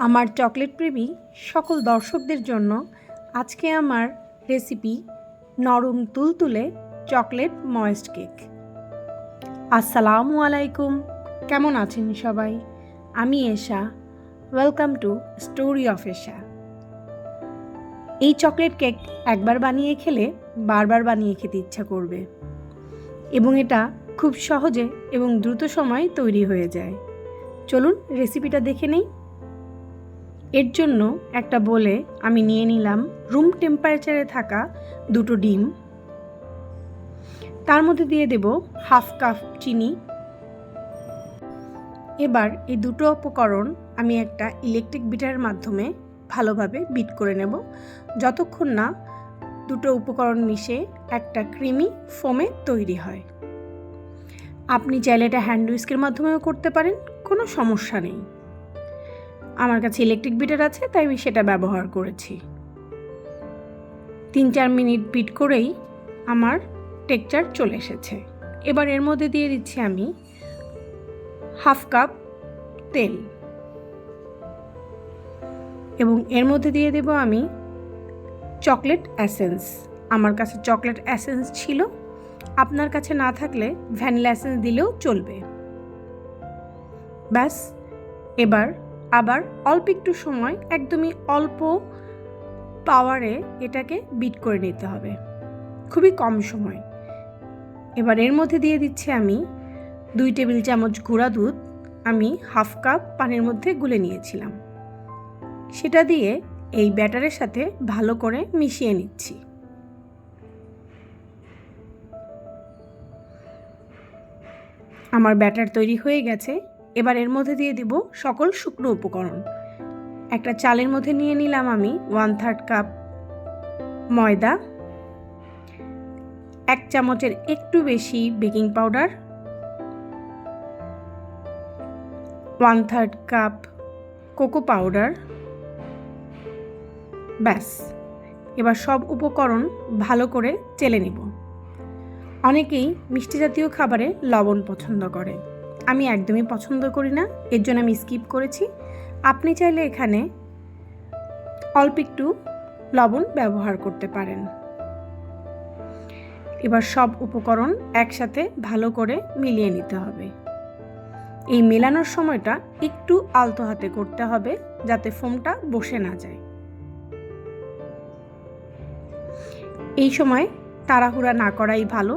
আমার চকলেট প্রেমী সকল দর্শকদের জন্য আজকে আমার রেসিপি নরম তুলতুলে চকলেট ময়েস্ট কেক। আসসালামু আলাইকুম, কেমন আছেন সবাই? আমি এশা, ওয়েলকাম টু স্টোরি অফ এশা। এই চকলেট কেক একবার বানিয়ে খেলে বারবার বানিয়ে খেতে ইচ্ছা করবে এবং এটা খুব সহজে এবং দ্রুত সময়ে তৈরি হয়ে যায়। চলুন রেসিপিটা দেখে নেই। এর জন্য একটা বোলে আমি নিয়ে নিলাম রুম টেম্পারেচারে থাকা দুটো ডিম, তার মধ্যে দিয়ে দেব হাফ কাপ চিনি। এবার এই দুটো উপকরণ আমি একটা ইলেকট্রিক বিটারের মাধ্যমে ভালোভাবে বিট করে নেব, যতক্ষণ না দুটো উপকরণ মিশে একটা ক্রিমি ফোমে তৈরি হয়। আপনি চাইলে এটা হ্যান্ড হুইস্কের মাধ্যমেও করতে পারেন, কোনো সমস্যা নেই। আমার কাছে ইলেকট্রিক বিটার আছে তাই আমি সেটা ব্যবহার করেছি। 3-4 মিনিট বিট করেই আমার টেক্সচার চলে এসেছে। এবার এর মধ্যে দিয়ে দিচ্ছি আমি হাফ কাপ তেল এবং এর মধ্যে দিয়ে দেব আমি চকলেট এসেন্স। আমার কাছে চকলেট এসেন্স ছিল, আপনার কাছে না থাকলে ভ্যানিলা এসেন্স দিলেও চলবে। ব্যাস, এবার আবার অল্প একটু সময়, একদমই অল্প পাওয়ারে এটাকে বিট করে নিতে হবে, খুবই কম সময়। এবার এর মধ্যে দিয়ে দিচ্ছি আমি 2 টেবিল চামচ গুঁড়া দুধ, আমি হাফ কাপ পানির মধ্যে গুলে নিয়েছিলাম। সেটা দিয়ে এই ব্যাটারের সাথে ভালো করে মিশিয়ে নিচ্ছি। আমার ব্যাটার তৈরি হয়ে গেছে। এবার এর মধ্যে দিয়ে দিব সকল শুকনো উপকরণ। একটা চালের মধ্যে নিয়ে নিলাম আমি 1/3 কাপ ময়দা, 1 চামচের একটু বেশি baking powder, 1/3 cup cocoa powder. ব্যাস, এবার সব উপকরণ ভালো করে চেলে নিব। অনেকেই মিষ্টি জাতীয় খাবারে লবণ পছন্দ করে, আমি একদমই পছন্দ করি না, এর জন্য আমি স্কিপ করেছি। আপনি চাইলে এখানে অল্প একটু লবণ ব্যবহার করতে পারেন। এবার সব উপকরণ একসাথে ভালো করে মিলিয়ে নিতে হবে। এই মেলানোর সময়টা একটু আলতো হাতে করতে হবে যাতে ফোমটা বসে না যায়। এই সময় তাড়াহুড়া না করাই ভালো,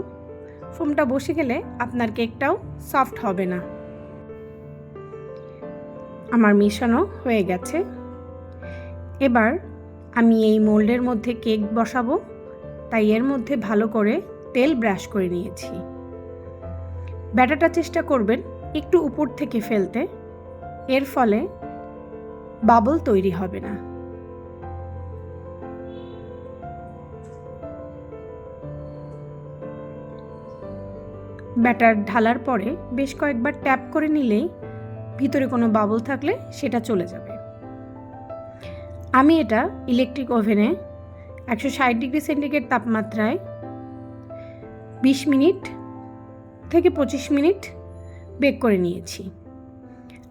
ফোমটা বসে গেলে আপনার কেকটাও সফট হবে না। আমার মেশানো হয়ে গেছে। এবার আমি এই মোল্ডের মধ্যে কেক বসাবো, তাই এর মধ্যে ভালো করে তেল ব্রাশ করে নিয়েছি। ব্যাটারটা চেষ্টা করবেন একটু উপর থেকে ফেলতে, এর ফলে বাবল তৈরি হবে না। ব্যাটার ঢালার পরে বেশ কয়েকবার ট্যাপ করে নিলেই ভিতরে কোনো বাবল থাকলে সেটা চলে যাবে। আমি এটা ইলেকট্রিক ওভেনে 160 ডিগ্রি সেন্টিগ্রেড তাপমাত্রায় 20 মিনিট থেকে 25 মিনিট বেক করে নিয়েছি।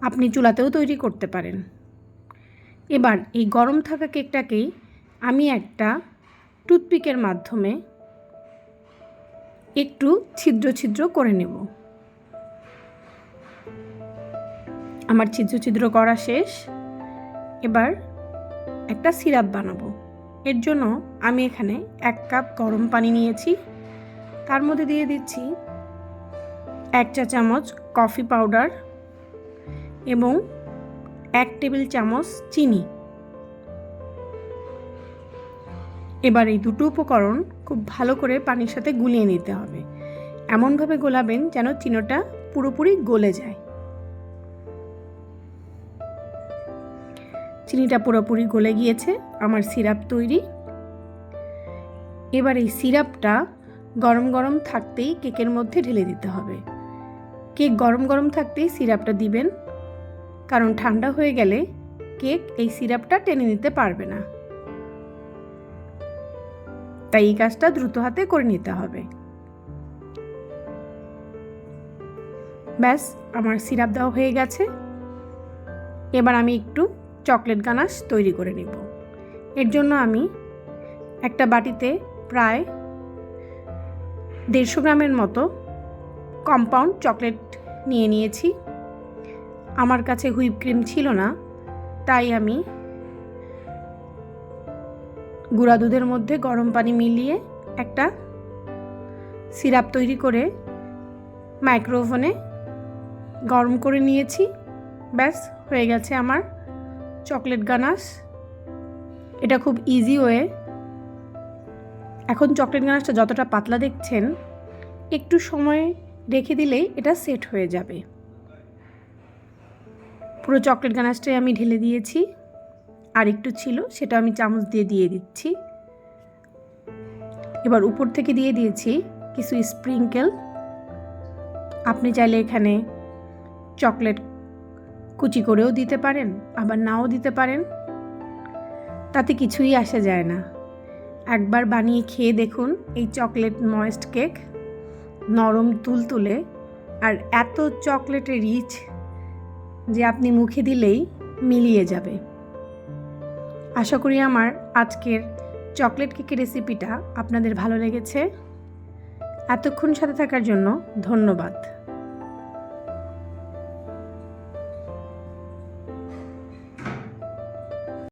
আপনি চুলাতেও তৈরি করতে পারেন। এবার এই গরম থাকা কেকটাকেই আমি একটা টুথপিকের মাধ্যমে একটু ছিদ্র ছিদ্র করে নেব। আমার ছিদ্র ছিদ্র করা শেষ। এবার একটা সিরাপ বানাবো। এর জন্য আমি এখানে 1 কাপ গরম পানি নিয়েছি, তার মধ্যে দিয়ে দিচ্ছি 1 চা চামচ কফি পাউডার এবং 1 টেবিল চামচ চিনি। এবার এই দুটো উপকরণ খুব ভালো করে পানির সাথে গুলিয়ে নিতে হবে। এমনভাবে গোলাবেন যেন চিনিটা পুরোপুরি গলে যায়। চিনিটা পুরোপুরি গলে গিয়েছে, আমার সিরাপ তৈরি। এবার এই সিরাপটা গরম গরম থাকতেই কেকের মধ্যে ঢেলে দিতে হবে। কেক গরম গরম থাকতেই সিরাপটা দিবেন, কারণ ঠান্ডা হয়ে গেলে কেক এই সিরাপটা টেনে নিতে পারবে না। তাই এই কাজটা দ্রুত হাতে করে নিতে হবে। ব্যাস, আমার সিরাপ দেওয়া হয়ে গেছে। এবার আমি একটু চকলেট গানাশ তৈরি করে নেব। এর জন্য আমি একটা বাটিতে প্রায় 150 গ্রামের মতো কম্পাউন্ড চকলেট নিয়ে নিয়েছি। আমার কাছে হুইপ ক্রিম ছিল না, তাই আমি গুঁড়া দুধের মধ্যে গরম পানি মিলিয়ে একটা সিরাপ তৈরি করে মাইক্রোওভেনে গরম করে নিয়েছি। ব্যাস হয়ে গেছে আমার চকলেট গানাশ। এটা খুব ইজি ওয়ে। এখন চকলেট গানাশটা যতটা পাতলা দেখছেন, একটু সময় রেখে দিলেই এটা সেট হয়ে যাবে। পুরো চকলেট গানাশটাই আমি ঢেলে দিয়েছি, আর একটু ছিল সেটা আমি চামচ দিয়ে দিচ্ছি। এবার উপর থেকে দিয়ে দিয়েছি কিছু স্প্রিঙ্কেল। আপনি চাইলে এখানে চকলেট কুচি করেও দিতে পারেন, আবার নাও দিতে পারেন, তাতে কিছুই আসে যায় না। একবার বানিয়ে খেয়ে দেখুন এই চকলেট ময়েস্ট কেক, নরম তুলতুলে আর এত চকলেটে রিচ যে আপনি মুখে দিলেই মিলিয়ে যাবে। আশা করি আমার আজকের চকলেট কেকের রেসিপিটা আপনাদের ভালো লেগেছে। এতক্ষণ সাথে থাকার জন্য ধন্যবাদ।